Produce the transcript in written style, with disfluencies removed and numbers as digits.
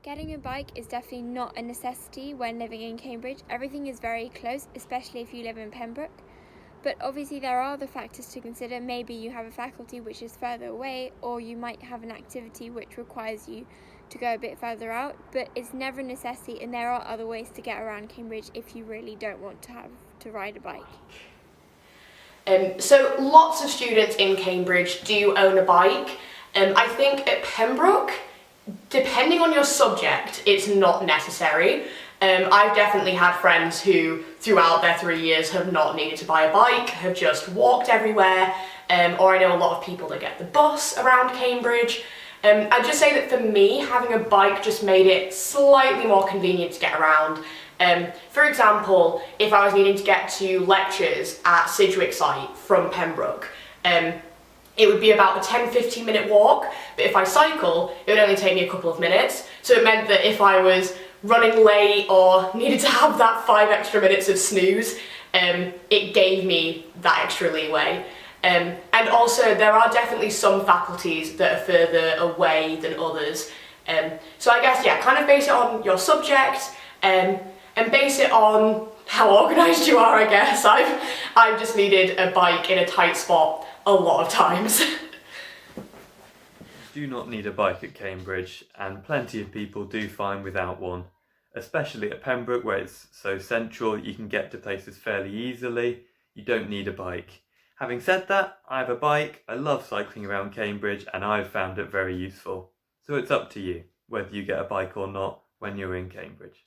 Getting a bike is definitely not a necessity when living in Cambridge. Everything is very close, especially if you live in Pembroke. But obviously there are other factors to consider. Maybe you have a faculty which is further away, or you might have an activity which requires you to go a bit further out, but it's never a necessity, and there are other ways to get around Cambridge if you really don't want to have to ride a bike. So lots of students in Cambridge do own a bike. I think at Pembroke, depending on your subject, it's not necessary. I've definitely had friends who, throughout their 3 years, have not needed to buy a bike, have just walked everywhere, or I know a lot of people that get the bus around Cambridge. I'd just say that for me, having a bike just made it slightly more convenient to get around. For example, if I was needing to get to lectures at Sidgwick site from Pembroke, it would be about a 10-15 minute walk, but if I cycle, it would only take me a couple of minutes. So it meant that if I was running late or needed to have that 5 extra minutes of snooze, it gave me that extra leeway. And also there are definitely some faculties that are further away than others. So I guess, yeah, kind of base it on your subject, and base it on how organised you are, I guess. I've just needed a bike in a tight spot a lot of times. Do not need a bike at Cambridge, and plenty of people do fine without one, especially at Pembroke where it's so central. You can get to places fairly easily. You don't need a bike. Having said that, I have a bike, I love cycling around Cambridge, and I've found it very useful. So it's up to you whether you get a bike or not when you're in Cambridge.